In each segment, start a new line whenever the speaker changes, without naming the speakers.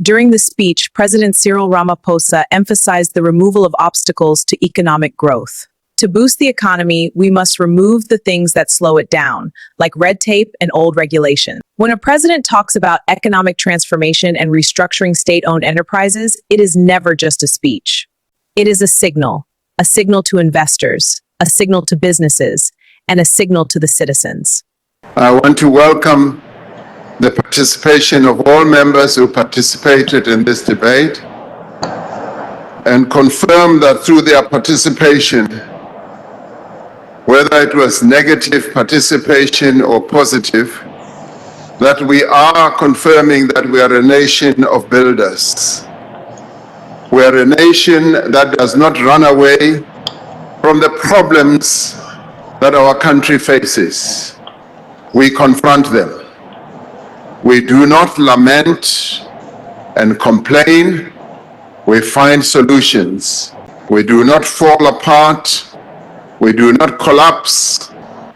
During the speech, President Cyril Ramaphosa emphasized the removal of obstacles to economic growth. To boost the economy, we must remove the things that slow it down, like red tape and old regulations. When a president talks about economic transformation and restructuring state-owned enterprises, it is never just a speech. It is a signal to investors, a signal to businesses, and a signal to the citizens.
I want to welcome the participation of all members who participated in this debate and confirm that through their participation, whether it was negative participation or positive, that we are confirming that we are a nation of builders. We are a nation that does not run away from the problems that our country faces. We confront them. We do not lament and complain. We find solutions. We do not fall apart. We do not collapse.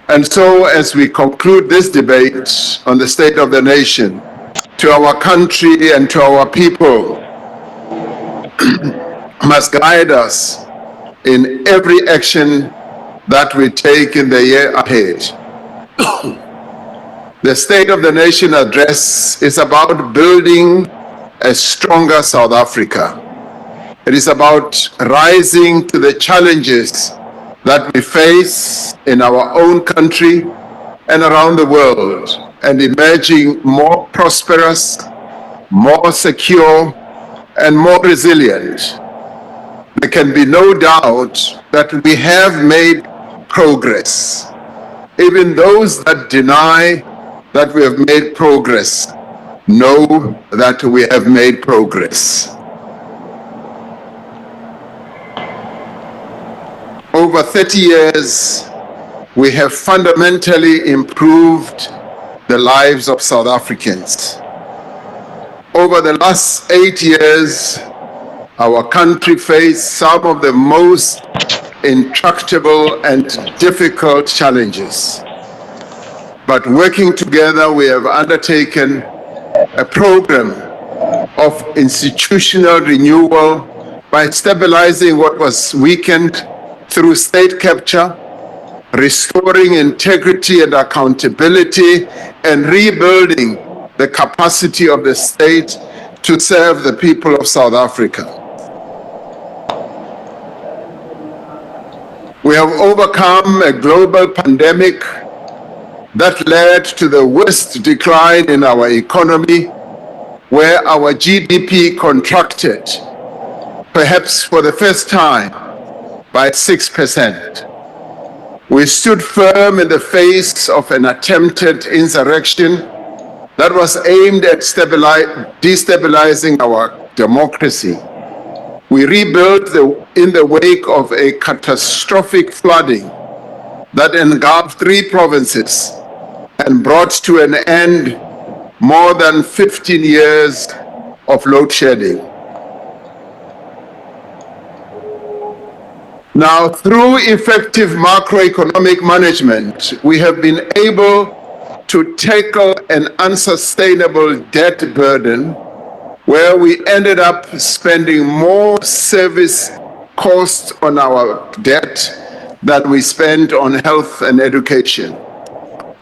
And so, as we conclude this debate on the state of the nation, to our country and to our people, must guide us in every action that we take in the year ahead. The State of the Nation address is about building a stronger South Africa. It is about rising to the challenges that we face in our own country and around the world, and emerging more prosperous, more secure, and more resilient. There can be no doubt that we have made progress. Even those that deny that we have made progress know that we have made progress. Over 30 years, we have fundamentally improved the lives of South Africans. Over the last 8 years, our country faced some of the most intractable and difficult challenges. But working together, we have undertaken a program of institutional renewal by stabilizing what was weakened through state capture, restoring integrity and accountability, and rebuilding the capacity of the state to serve the people of South Africa. We have overcome a global pandemic that led to the worst decline in our economy, where our GDP contracted, perhaps for the first time, by 6%. We stood firm in the face of an attempted insurrection that was aimed at destabilizing our democracy. We rebuilt in the wake of a catastrophic flooding that engulfed 3 provinces and brought to an end more than 15 years of load shedding. Now, through effective macroeconomic management, we have been able to tackle an unsustainable debt burden where we ended up spending more service costs on our debt than we spent on health and education.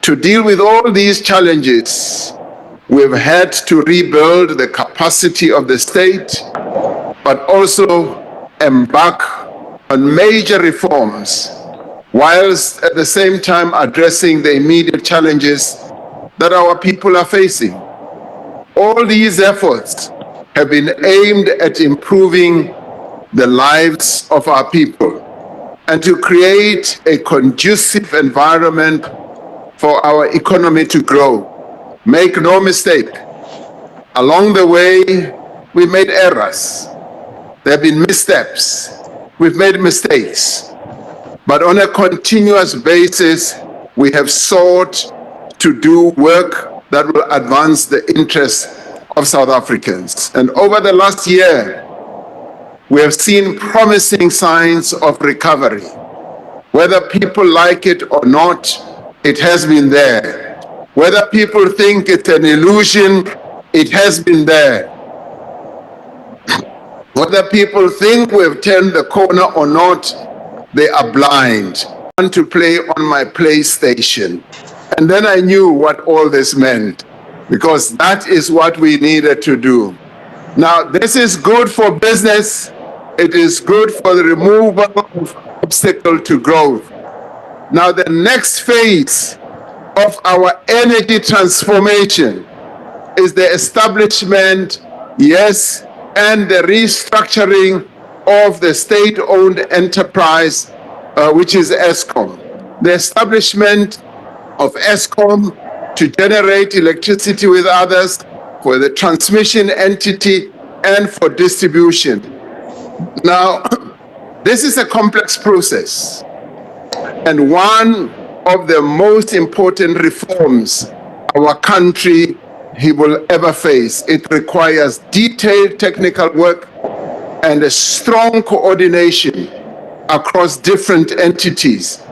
To deal with all these challenges, we've had to rebuild the capacity of the state, but also embark on major reforms, whilst at the same time addressing the immediate challenges that our people are facing. All these efforts have been aimed at improving the lives of our people and to create a conducive environment for our economy to grow. Make no mistake, along the way, we made errors. There have been missteps. We've made mistakes, but on a continuous basis, we have sought to do work that will advance the interests of South Africans. And over the last year, we have seen promising signs of recovery. Whether people like it or not, it has been there. Whether people think it's an illusion, it has been there. Whether people think we've turned the corner or not, they are blind. I want to play on my PlayStation. And then I knew what all this meant, because that is what we needed to do. Now, this is good for business. It is good for the removal of obstacle to growth. Now, the next phase of our energy transformation is the establishment, yes, and the restructuring of the state-owned enterprise, which is ESCOM. The establishment of ESCOM to generate electricity with others, for the transmission entity, and for distribution. Now, this is a complex process, and one of the most important reforms our country will ever face. It requires detailed technical work and a strong coordination across different entities.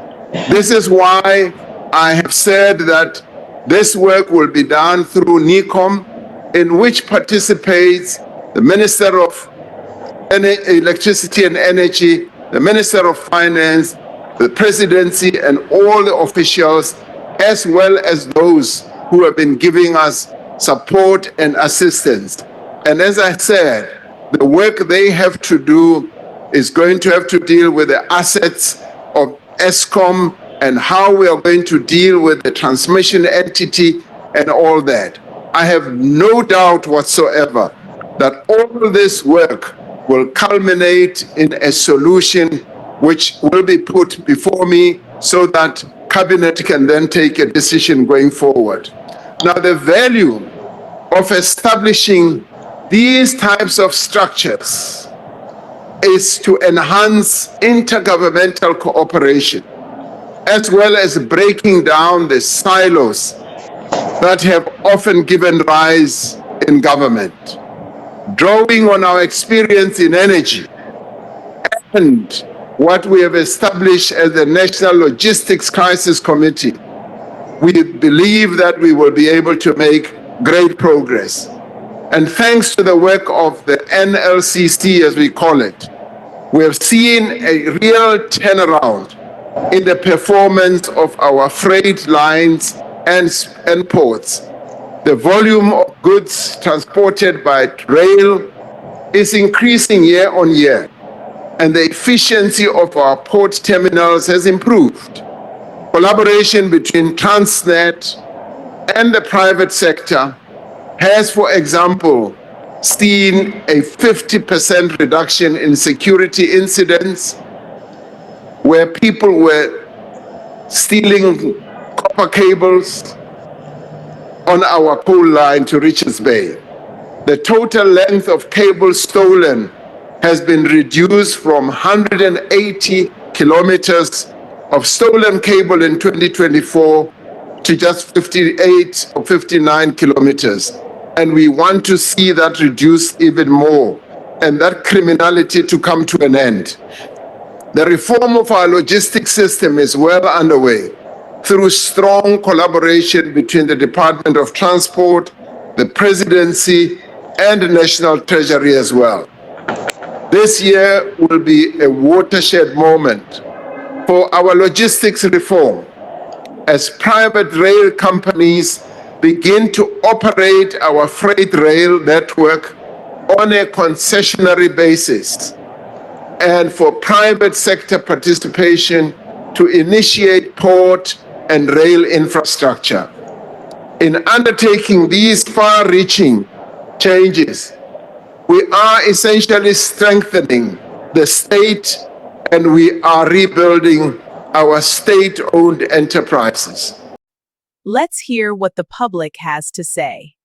This is why I have said that this work will be done through NECOM, in which participates the Minister of Electricity and Energy, the Minister of Finance, the Presidency, and all the officials, as well as those who have been giving us support and assistance. And as I said, the work they have to do is going to have to deal with the assets of ESCOM and how we are going to deal with the transmission entity and all that. I have no doubt whatsoever that all this work will culminate in a solution which will be put before me so that Cabinet can then take a decision going forward. Now, the value of establishing these types of structures is to enhance intergovernmental cooperation, as well as breaking down the silos that have often given rise in government. Drawing on our experience in energy and what we have established as the National Logistics Crisis Committee, we believe that we will be able to make great progress. And thanks to the work of the NLCC, as we call it, we have seen a real turnaround in the performance of our freight lines and ports. The volume of goods transported by rail is increasing year on year, and the efficiency of our port terminals has improved. Collaboration between Transnet and the private sector has, for example, seen a 50% reduction in security incidents where people were stealing copper cables on our pole line to Richards Bay. The total length of cable stolen has been reduced from 180 kilometers of stolen cable in 2024 to just 58 or 59 kilometers. And we want to see that reduced even more, and that criminality to come to an end. The reform of our logistics system is well underway through strong collaboration between the Department of Transport, the Presidency, and the National Treasury as well. This year will be a watershed moment for our logistics reform as private rail companies begin to operate our freight rail network on a concessionary basis, and for private sector participation to initiate port and rail infrastructure. In undertaking these far-reaching changes, we are essentially strengthening the state, and we are rebuilding our state-owned enterprises.
Let's hear what the public has to say.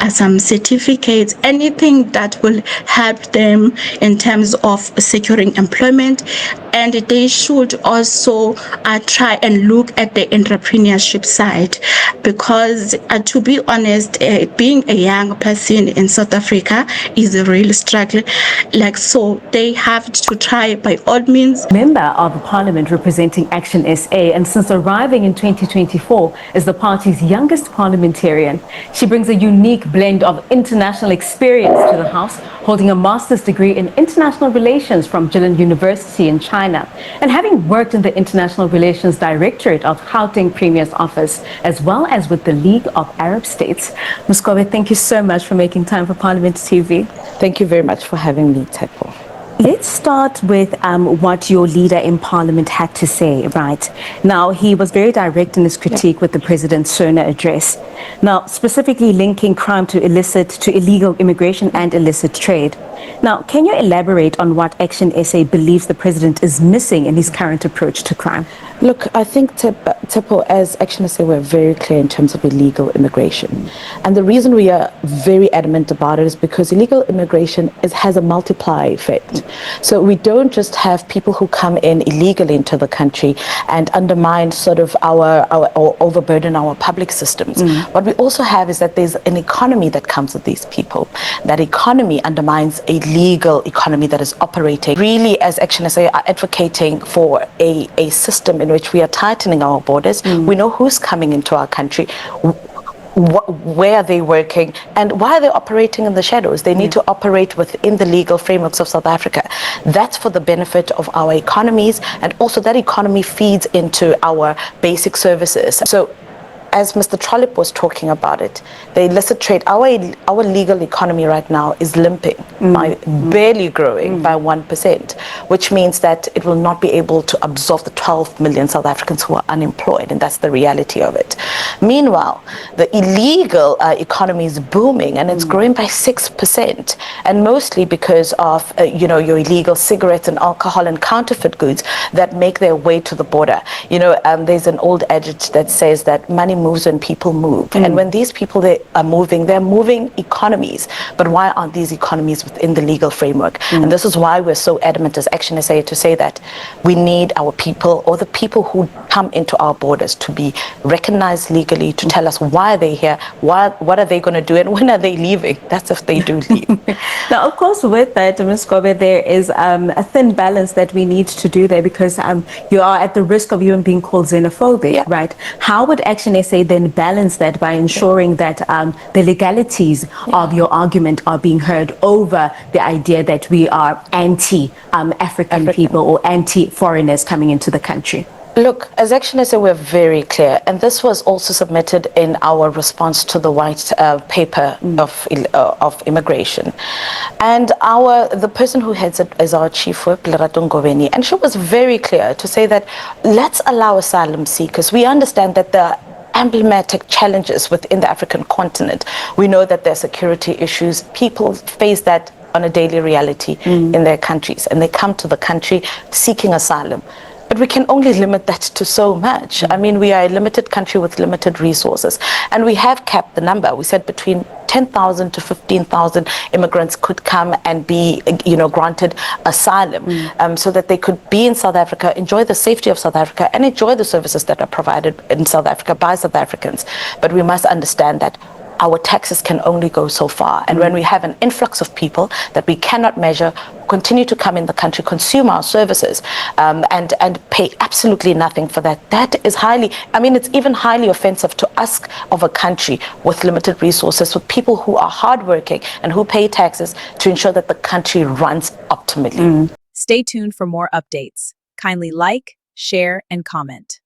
Some certificates, anything that will help them in terms of securing employment, and they should also try and look at the entrepreneurship side, because to be honest, being a young person in South Africa is a real struggle. So they have to try by all means.
Member of the Parliament representing Action SA, and since arriving in 2024 is the party's youngest parliamentarian. She brings a unique unique blend of international experience to the House, holding a master's degree in international relations from Jilin University in China, and having worked in the International Relations Directorate of Gauteng Premier's office, as well as with the League of Arab States. Ms. Kobe, thank you so much for making time for Parliament TV.
Thank you very much for having me, Tepo.
Let's start with what your leader in Parliament had to say, right? Now, he was very direct in his critique with the President's SONA address. Now, specifically linking crime to illegal immigration and illicit trade. Now, can you elaborate on what Action SA believes the President is missing in his current approach to crime?
Look, I think, Tepo, as Action SA, we're very clear in terms of illegal immigration. And the reason we are very adamant about it is because illegal immigration has a multiplier effect. So we don't just have people who come in illegally into the country and undermine sort of or overburden our public systems. What we also have is that there's an economy that comes with these people. That economy undermines a legal economy that is operating. Really, as Action SA, are advocating for a system in which we are tightening our borders. We know who's coming into our country, where are they working, and why are they operating in the shadows. They need to operate within the legal frameworks of South Africa. That's for the benefit of our economies, and also that economy feeds into our basic services. So, as Mr. Trollip was talking about it, the illicit trade, our legal economy right now is limping, by barely growing by 1%, which means that it will not be able to absorb the 12 million South Africans who are unemployed, and that's the reality of it. Meanwhile, the illegal economy is booming, and it's growing by 6%, and mostly because of your illegal cigarettes and alcohol and counterfeit goods that make their way to the border. There's an old adage that says that money moves when people move. And when these people they're moving economies. But why aren't these economies within the legal framework? And this is why we're so adamant as Action SA to say that we need our people, or the people who come into our borders, to be recognized legally, to tell us why they're here, what are they going to do, and when are they leaving. That's if they do leave.
Now, of course, with that, Ms. Kobe, there is a thin balance that we need to do there, because you are at the risk of even being called xenophobic, right? How would Action SA then balance that by ensuring that the legalities of your argument are being heard over the idea that we are anti-African people or anti-foreigners coming into the country?
Look, as Action SA, we're very clear, and this was also submitted in our response to the white paper of immigration. And the person who heads it is our chief whip, Lerato Ngoveni, and she was very clear to say that let's allow asylum seekers. We understand that the emblematic challenges within the African continent. We know that there are security issues. People face that on a daily reality in their countries, and they come to the country seeking asylum. But we can only limit that to so much. I mean, we are a limited country with limited resources, and we have capped the number. We said between 10,000 to 15,000 immigrants could come and be, granted asylum, so that they could be in South Africa, enjoy the safety of South Africa, and enjoy the services that are provided in South Africa by South Africans. But we must understand that our taxes can only go so far. And when we have an influx of people that we cannot measure, continue to come in the country, consume our services, and pay absolutely nothing for that, that is it's even highly offensive to ask of a country with limited resources, with people who are hardworking and who pay taxes, to ensure that the country runs optimally.
Stay tuned for more updates. Kindly like, share, and comment.